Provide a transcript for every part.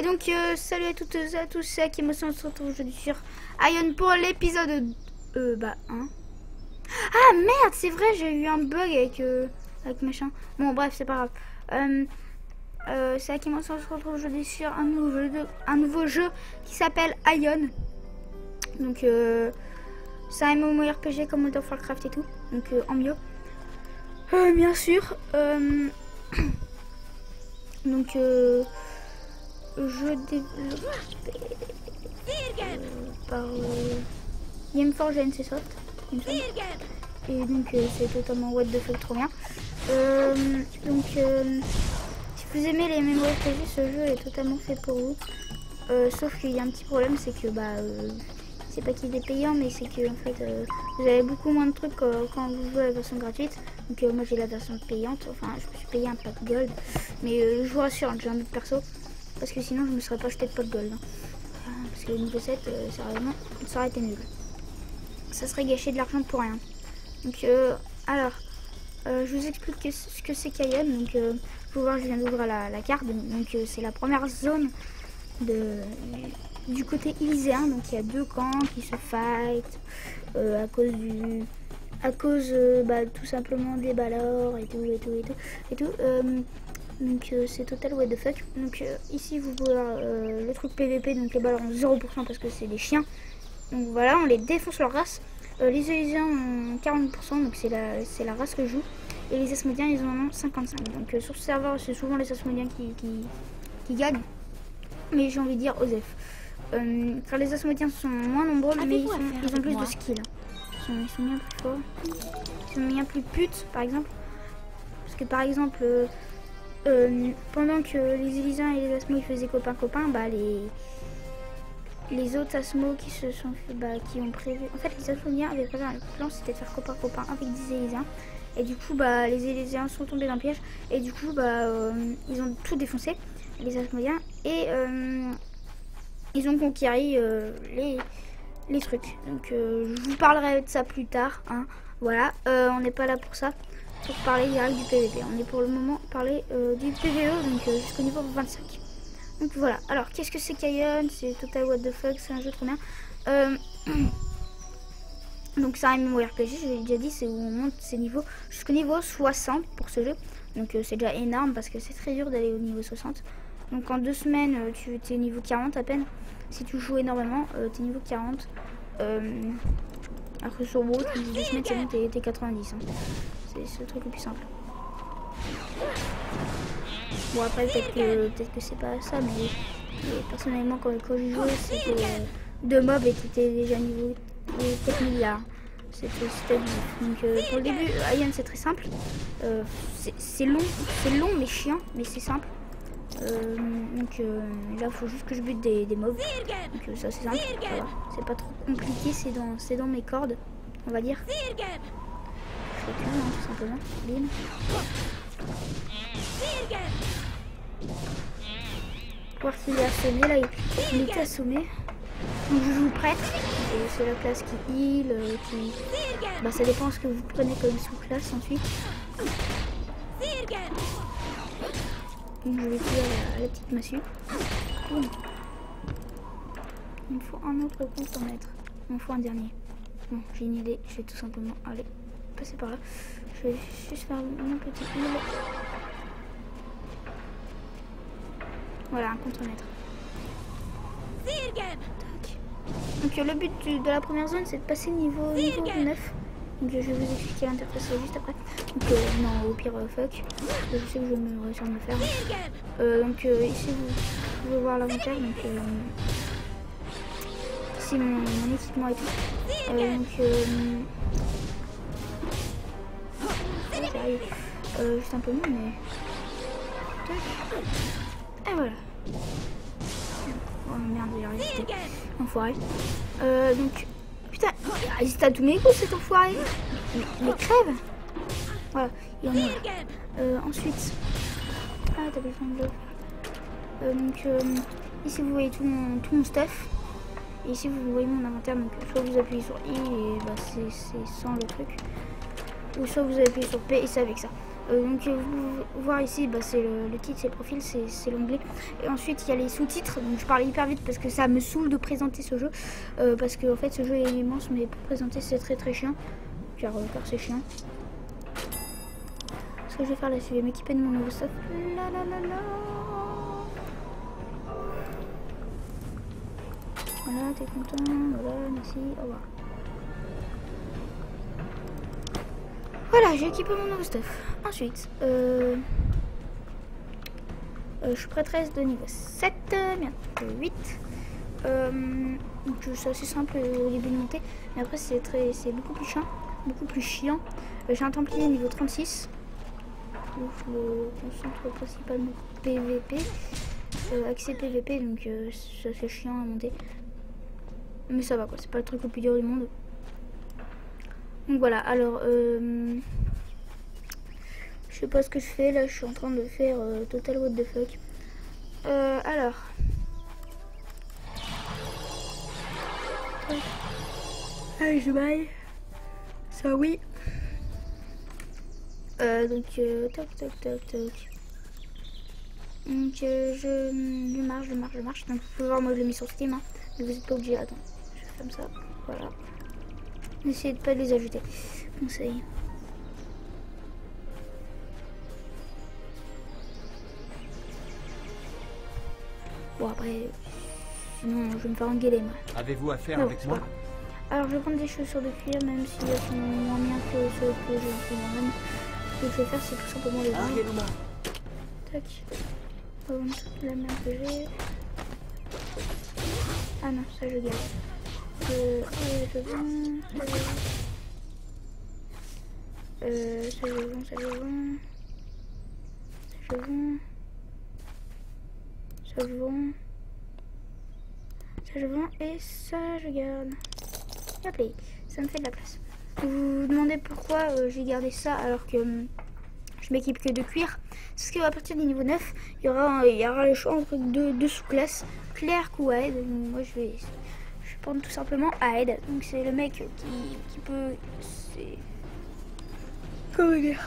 Et donc, salut à toutes et à tous, c'est Akimosan, on se retrouve aujourd'hui sur Ion pour l'épisode 1. Ah merde, c'est vrai, j'ai eu un bug avec machin. Bon, bref, c'est pas grave. C'est Akimosan, on se retrouve aujourd'hui sur un nouveau jeu qui s'appelle Ion. Donc, c'est un MMORPG comme World of Warcraft et tout. Donc, en mieux. Bien sûr. Donc, je développe par Gameforge et NCSoft, et donc c'est totalement what the fuck, trop bien. Donc si vous aimez les MMORPG, ce jeu est totalement fait pour vous, sauf qu'il y a un petit problème, c'est que c'est pas qu'il est payant, mais c'est que en fait vous avez beaucoup moins de trucs quand vous jouez la version gratuite. Donc moi j'ai la version payante, enfin je me suis payé un pack gold, mais je vous rassure, j'ai un autre perso, parce que sinon je me serais pas acheté de pot de gold. Parce que le niveau 7, sérieusement, ça aurait été nul. Ça serait gâcher de l'argent pour rien. Donc alors, je vous explique ce que c'est qu'Ion. Donc vous pouvez voir, je viens d'ouvrir la carte. Donc c'est la première zone du côté ilyséen. Donc il y a deux camps qui se fight à cause tout simplement des balors et tout. Donc c'est total what the fuck. Donc ici vous pouvez voir le truc PVP, donc les balles ont 0% parce que c'est des chiens. Donc voilà, on les défonce leur race. Les Elysiens ont 40%, donc c'est la race que je joue. Et les Asmodiens ils en ont 55%. Donc sur ce serveur c'est souvent les Asmodiens qui gagnent. Mais j'ai envie de dire Osef. Car les Asmodiens sont moins nombreux, mais ils ont plus de skills. Ils sont bien plus forts. Ils sont bien plus putes par exemple. Parce que par exemple... pendant que les Elysiens et les Asmos ils faisaient copain, les autres Asmos qui se sont fait, qui ont prévu. En fait, les Asmodiens avaient prévu un plan, c'était de faire copain avec des Elysiens. Et du coup, les Elysiens sont tombés dans le piège. Et du coup, ils ont tout défoncé, les Asmodiens. Et ils ont conquéri les trucs. Donc, je vous parlerai de ça plus tard. Hein. Voilà, on n'est pas là pour ça. Pour parler direct du PVP. On est pour le moment parler du PVE, donc jusqu'au niveau 25. Donc voilà. Alors qu'est-ce que c'est qu'Ion? C'est total what the fuck, c'est un jeu trop bien. Donc c'est un MMORPG, je l'ai déjà dit, c'est où on monte ses niveaux jusqu'au niveau 60 pour ce jeu. Donc c'est déjà énorme parce que c'est très dur d'aller au niveau 60. Donc en 2 semaines, tu es niveau 40 à peine. Si tu joues énormément, tu es niveau 40. Après sur WoW, tu dis 2 semaines, c'est bon, t'es 90. Hein. C'est le truc le plus simple. Bon après peut-être que c'est pas ça, mais personnellement quand je jouais c'était 2 mobs et t'étais déjà niveau 4 milliards. C'était donc pour le début Ion c'est très simple. C'est long mais chiant, mais c'est simple. Donc là il faut juste que je bute des mobs. Donc ça c'est simple. Voilà. C'est pas trop compliqué, c'est dans mes cordes, on va dire. Tout simplement. Bim. Voir s'il est assommé. Là, il était assommé. Donc je joue prêtre. Et c'est la classe qui heal. Ça dépend ce que vous prenez comme sous-classe ensuite. Donc je vais tirer la petite massue. Il me faut un autre contre-maître. Il me faut un dernier. Bon, j'ai une idée. Je vais tout simplement aller passer par là. Je vais juste faire mon petit heal. Voilà, un contre-maître. Donc le but de la première zone c'est de passer niveau 9. Donc je vais vous expliquer l'interface juste après. Donc non, au pire fuck. Je sais que je vais me réussir à me faire. Donc ici vous pouvez voir l'inventaire. Donc ici mon équipement et tout. Juste un peu mieux, mais... Et voilà. Oh merde, j'ai résisté. Enfoiré. Donc... Putain, il a résisté à tous mes coups cet enfoiré. Mais crève. Voilà, il en est là. Ensuite... Ah, t'as besoin de l'eau. Donc, ici vous voyez tout mon stuff. Et ici vous voyez mon inventaire. Donc, soit vous appuyez sur I et c'est sans le truc. Ou soit vous appuyez sur P et c'est avec ça. Donc vous voir ici, bah, c'est le titre, c'est le profil, c'est l'onglet. Et ensuite il y a les sous-titres. Donc je parle hyper vite parce que ça me saoule de présenter ce jeu. Parce que en fait ce jeu est immense, mais pour présenter c'est très chiant. Car c'est chiant. Ce que je vais faire là, c'est que je vais m'équiper de mon nouveau stuff. Voilà, t'es content, voilà, merci, au revoir. Voilà, j'ai équipé mon nouveau stuff. Ensuite, je suis prêtresse de niveau 7, bientôt 8. Donc c'est assez simple au début de monter, mais après c'est beaucoup plus chiant. J'ai un templier niveau 36. Donc je me concentre principalement PVP, accès PVP, donc c'est assez chiant à monter. Mais ça va quoi, c'est pas le truc le plus dur du monde. Donc voilà, alors je sais pas ce que je fais là, je suis en train de faire total what the fuck. Alors allez, je baille ça, oui. Donc toc. Donc je marche. Donc vous pouvez voir, moi je l'ai mis sur Steam, hein. Mais vous n'êtes pas obligé. Attends, je fais comme ça, voilà. N'essayez de pas les ajouter, conseil. Bon après, sinon je vais me faire engueuler moi. Avez-vous affaire avec moi? Alors je vais prendre des chaussures de cuir, même si elles sont moins bien que ceux que j'ai en ce moment. Ce que je vais faire, c'est tout simplement les vendre. Tac. Toute la merde que j'ai. Ah non, ça je garde. Ça je vends et ça je garde. Hop là, ça me fait de la place. Vous vous demandez pourquoi j'ai gardé ça alors que je m'équipe que de cuir. C'est qu'à partir du niveau 9, il y aura le choix entre deux sous-classes, Clerc ou Aed. Donc moi je vais prendre tout simplement Aed. Donc c'est le mec qui peut... Comment dire?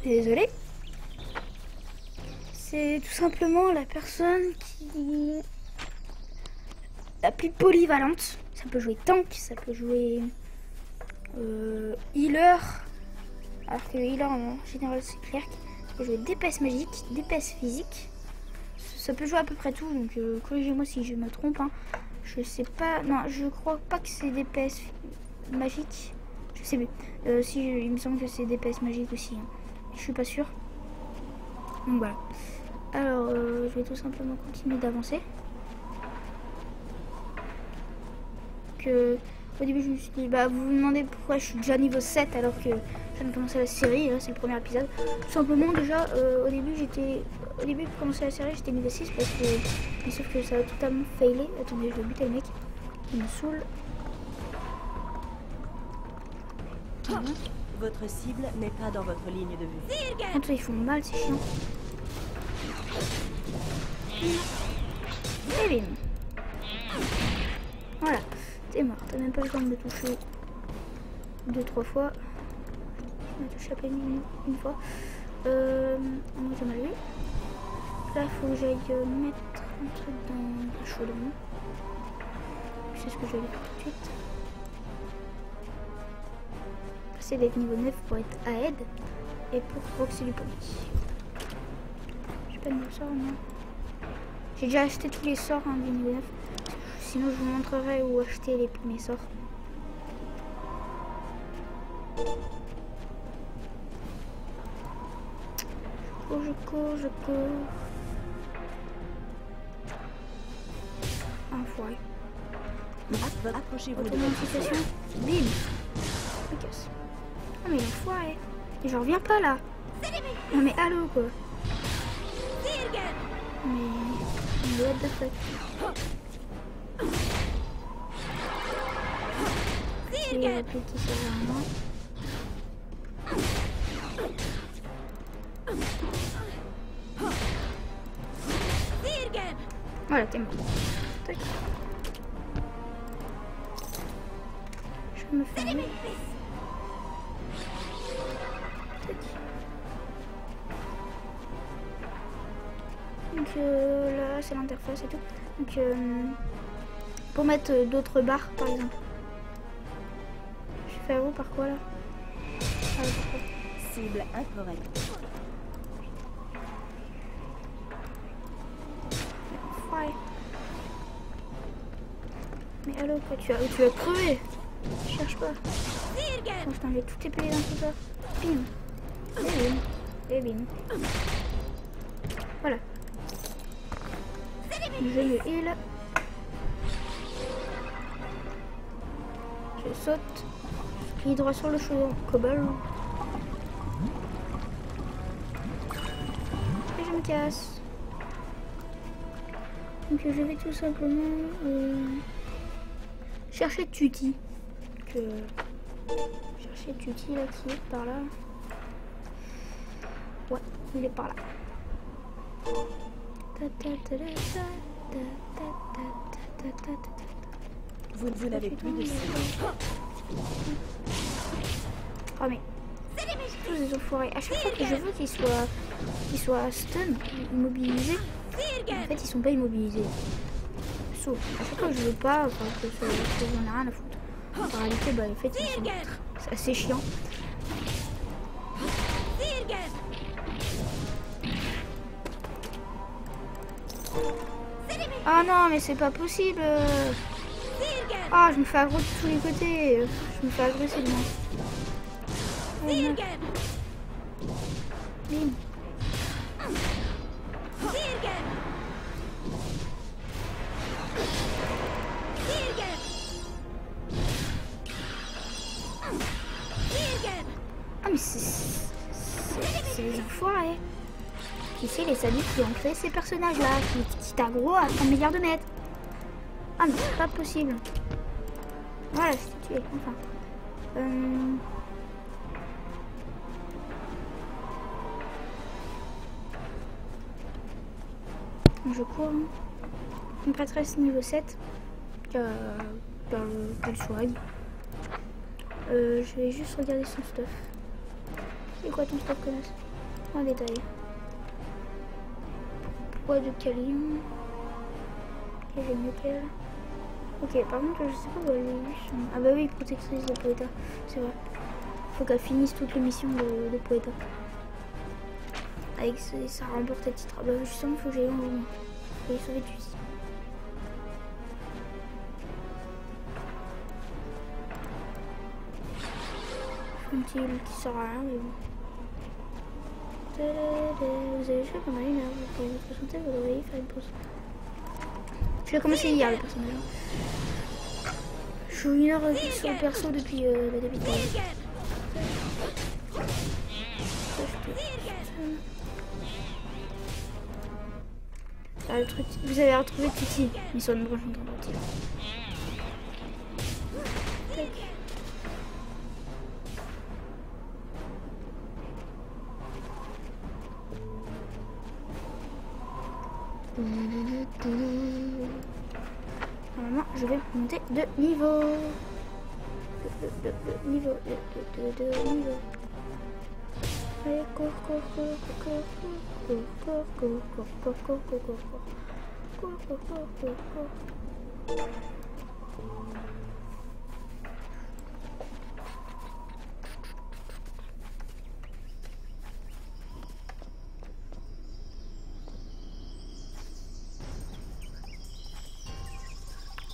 Désolé. C'est tout simplement la personne qui... la plus polyvalente. Ça peut jouer tank, ça peut jouer healer. Alors que healer en général c'est Clerc. Ça peut jouer DPS magique, DPS physique. Ça peut jouer à peu près tout, donc corrigez-moi si je me trompe, hein. Je sais pas, non je crois pas que c'est DPS magique. Je sais plus. Il me semble que c'est DPS magique aussi, hein. Je suis pas sûre. Donc voilà. Alors je vais tout simplement continuer d'avancer. Au début je me suis dit, bah vous vous demandez pourquoi je suis déjà niveau 7 alors que je viens de commencer la série, là c'est le premier épisode. Tout simplement déjà au début pour commencer la série j'étais niveau 6 parce que mais sauf que ça a totalement failé. Attendez, je vais buter le mec, il me saoule. Votre cible n'est pas dans votre ligne de vue. Quand ils font mal, c'est chiant. Et bim. Voilà, t'es mort, t'as même pas le temps de me toucher 2-3 fois. Je me touche à peine une fois. On a mal vu. Là, il faut que j'aille mettre un truc dans le chaudron. C'est ce que je vais faire tout de suite. Passer d'être niveau 9 pour être à aide et pour proxy du poli. J'ai pas de nouveau sort, non. J'ai déjà acheté tous les sorts, hein, du niveau 9. Sinon je vous montrerai où acheter les premiers sorts. Je cours. Enfoiré. Approchez-vous de Authentification. Bim. Je me casse. Ah mais l'enfoiré. Et j'en reviens pas là. Non mais allô quoi. Mais what the fuck. C'est la petite sœur à moi. Voilà, t'es mort. Tac. Je me fais. Donc là, c'est l'interface et tout. Donc pour mettre d'autres barres, par exemple. Je fais où par quoi là? Ah, d'accord. Cible incorrecte. Ouais. Mais allô, quoi, tu vas crever. Cherche pas. Attends, je t'enlève tout épée dans tout ça. Bim. Et bim. Et bim. Voilà. Je me heal. Je saute. Je clique droit sur le chaudron cobble. Et je me casse. Donc je vais tout simplement chercher Tutti. Chercher Tutti là qui est par là. Ouais, il est par là. Vous n'avez plus de cible. Oh mais tous des enfoirés. À chaque fois que je veux qu'ils soient stun, immobilisés, en fait ils sont pas immobilisés. Sauf à chaque fois que je veux pas, enfin que j'en ai rien à foutre. En réalité, bah en fait ils sont c'est assez chiant. Ah non mais c'est pas possible. Ah je me fais aggro de tous les côtés. Je me fais agresser de moi. Oh, non. Bim. Ah mais c'est les enfoirés. Qui c'est les amis qui ont créé ces personnages là, qui t'aggro à 30 milliards de mètres. Ah mais c'est pas possible. Voilà, c'est tué, enfin. Je cours. Une prêtresse niveau 7. Qui a le swag. Je vais juste regarder son stuff. C'est quoi ton stuff, connasse? En détail. Poids de calibre. Et j'ai mieux qu'elle. Ok, par contre, je sais pas où elle est. Ah bah oui, protectrice de Poeta. C'est vrai. Faut qu'elle finisse toutes les missions de Poeta. Avec ça remporte le titre. Ah bah justement, faut que j'aille en haut. Faut y sauver Tutti. Un petit qui sert à rien, mais bon. Vous avez joué pendant 1 heure. Vous pouvez votre santé, vous devriez faire une pause. Je l'ai commencé hier, le personnage. Je joue 1 heure sur le perso depuis le début de ah, le truc. Vous avez retrouvé Tutti. Ils sont nombreux, je suis en train de dire. Normalement, je vais monter de niveau. De niveau. Allez, cours.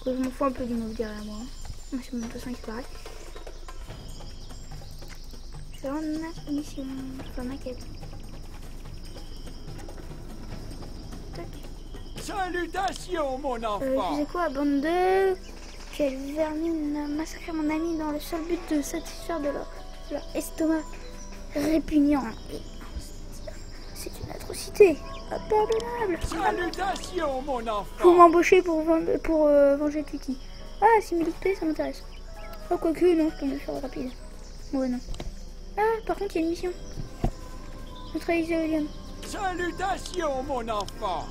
Je m'en fous un peu du move derrière moi. C'est mon poisson qui paraît. Je vais rendre ma mission. Enfin ma quête. Tac. Salutations, mon enfant. Tu sais quoi, bande de... Quelle vermine massacrer mon ami dans le seul but de satisfaire de leur estomac répugnant. C'est une atrocité. Impardonnable. Salutations, mon enfant. Faut m'embaucher pour venger Tutti. Ah, 6000 XP, ça m'intéresse. Oh, quoique, non, je peux me le faire rapide. Ouais, non. Ah, par contre, il y a une mission. Neutraliser le lion. Salutations, mon enfant.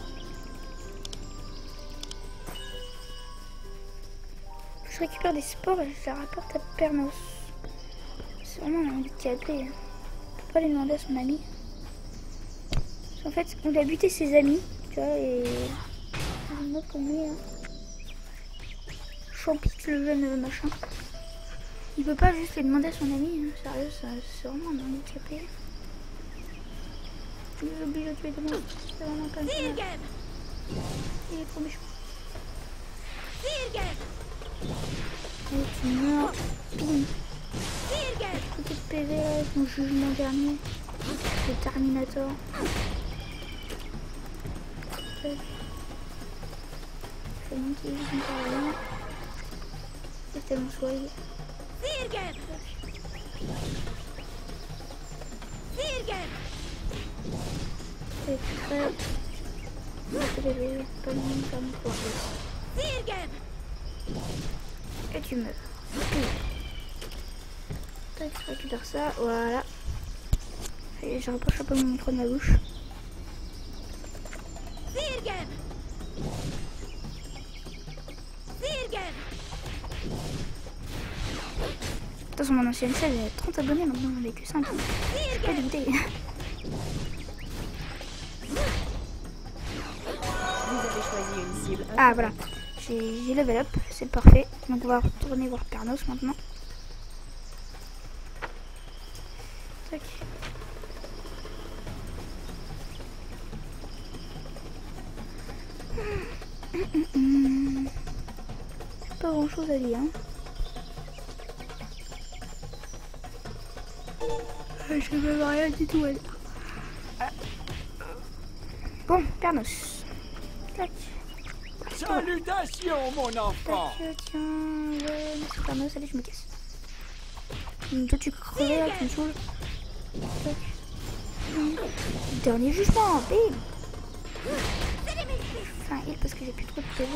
Je récupère des sports et je les rapporte à Pernos. C'est vraiment un petit appelé. On peut pas les demander à son ami. En fait, on a buté ses amis Tu vois, et une autre comme lui, hein. Champix le jeune machin. Il peut pas juste lui demander à son ami, hein. Sérieux, c'est vraiment un handicapé. Il est obligé de tuer des monstres, c'est vraiment comme ça. Il est trop méchant. Et tu meurs. Bim. Côté de PV là, avec mon jugement dernier. Le Terminator. Je fais mon petit jugement rien. C'est tellement soigné. C'est très... C'est bébé, pas le même comme quoi. Et tu meurs. Tac, je récupère ça, voilà. Et je rapproche un peu mon micro de ma bouche. Attention, mon ancienne chaîne, elle a 30 abonnés, maintenant j'en ai que 5. Je suis pas dégoûtée. Vous avez choisi une cible. Ah voilà, j'ai level up, c'est parfait. Donc on va retourner voir Pernos maintenant. Tac. Pas grand chose à dire. Hein. Je ne veux rien du tout à dire. Bon, Pernos. Tac. Salutations, mon enfant. Tac, tiens, ouais, c'est Pernos, allez, je me casse. Toi, tu crevais là, tu me saoules. Tac. Dernier jugement, bim. Enfin, il parce que j'ai plus trop de PV.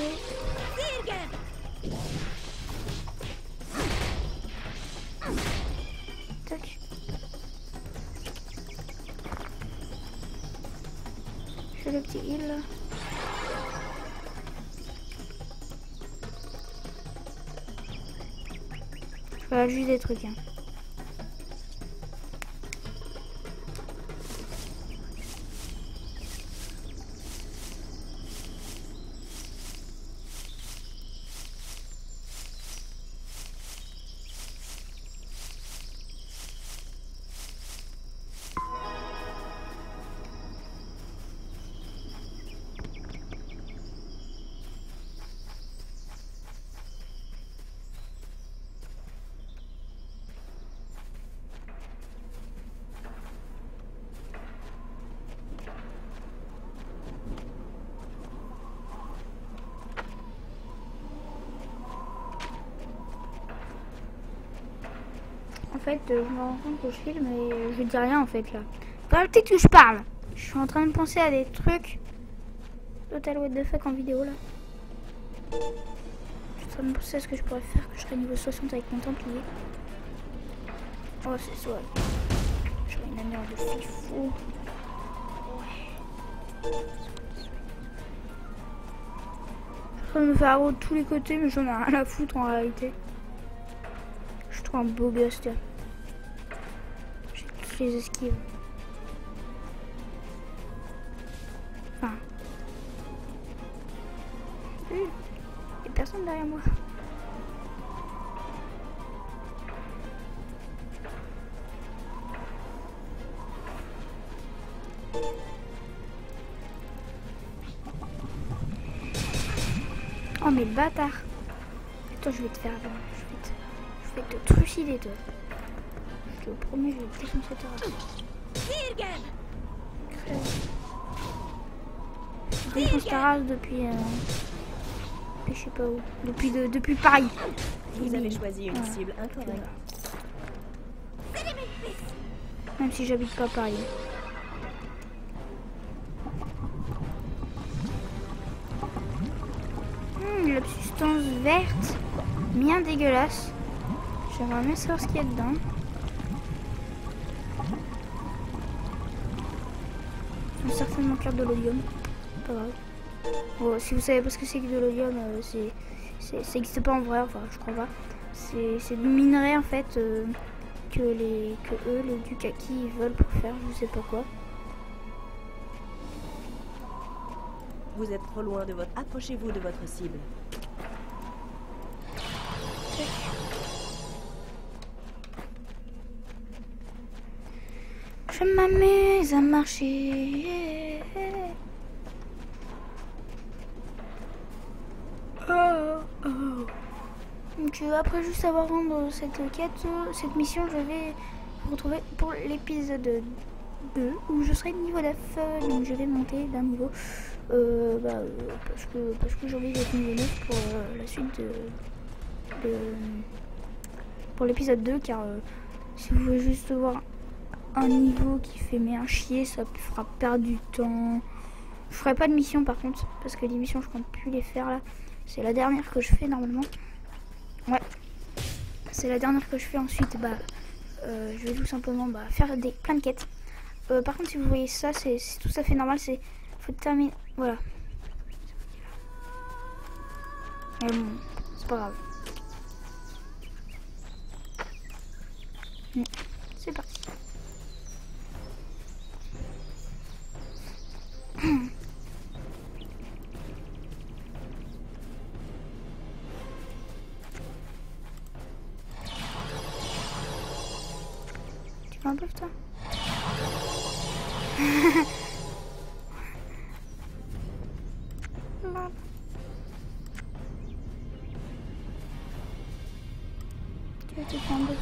Tac. Je fais le petit heal là. Voilà, juste des trucs. Hein. En fait, je me rends compte que je filme et je dis rien en fait là. Faut arrêter que je parle. Je suis en train de penser à des trucs. Total what the fuck en vidéo là. Je suis en train de penser à ce que je pourrais faire, que je serais niveau 60 avec mon templier. Oh c'est soit. Je serais une amie de fifou. Ouais. Je suis en train de me faire aggro de tous les côtés mais j'en ai rien à foutre en réalité. Je suis trop un beau gosse, tu vois. J'ai toutes les esquives. Enfin. Il n'y a personne derrière moi. Oh mais le bâtard. Attends, je vais te faire... Je vais te trucider toi. Je te promets, je vais te défoncer ta race. Je défonce ta race depuis je sais pas où. Depuis Paris. Vous avez choisi une cible incorrecte. Même si j'habite pas Paris. La substance verte, bien dégueulasse. J'aimerais bien savoir ce qu'il y a dedans. Certainement carte de l'odium. Pas grave. Bon, si vous savez pas ce que c'est que de l'odium, ça n'existe pas en vrai, enfin je crois pas. C'est du minerai en fait que eux, les Dukaki, ils veulent pour faire je sais pas quoi. Vous êtes trop loin de votre... Approchez-vous de votre cible. Je m'amuse à marcher. Donc après juste avoir rendre cette quête, cette mission, je vais vous retrouver pour l'épisode 2 où je serai niveau 9. Donc je vais monter d'un niveau parce que j'ai envie d'être niveau 9 pour la suite pour l'épisode 2, car si vous voulez juste voir un niveau qui fait un chier, ça fera perdre du temps. Je ferai pas de mission par contre, parce que les missions je compte plus les faire là. C'est la dernière que je fais normalement. Ouais, c'est la dernière que je fais. Ensuite je vais tout simplement faire plein de quêtes. Par contre si vous voyez ça, c'est tout à fait normal, c'est faut terminer, voilà. Mais bon, c'est pas grave. C'est parti. Tu fais un peu toi? Tu vas te faire un peu.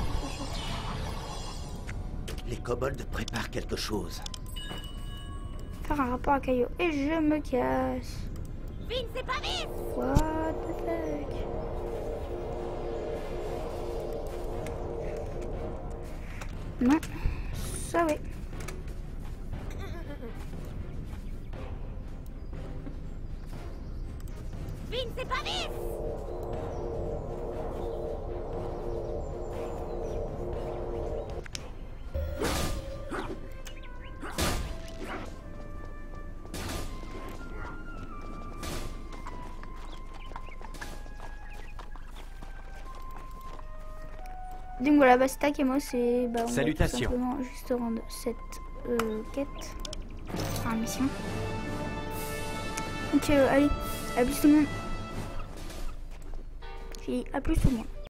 Les kobolds préparent quelque chose. Faire un rapport à Caillou. Et je me casse. Vin, c'est pas vite. What the fuck? Non. Ça oui. Vin, c'est pas vite. Donc voilà, c'est Takemo, c'est on Salutations. va tout simplement juste rendre cette quête, enfin mission. Donc allez, à plus tout le monde. À plus tout le monde.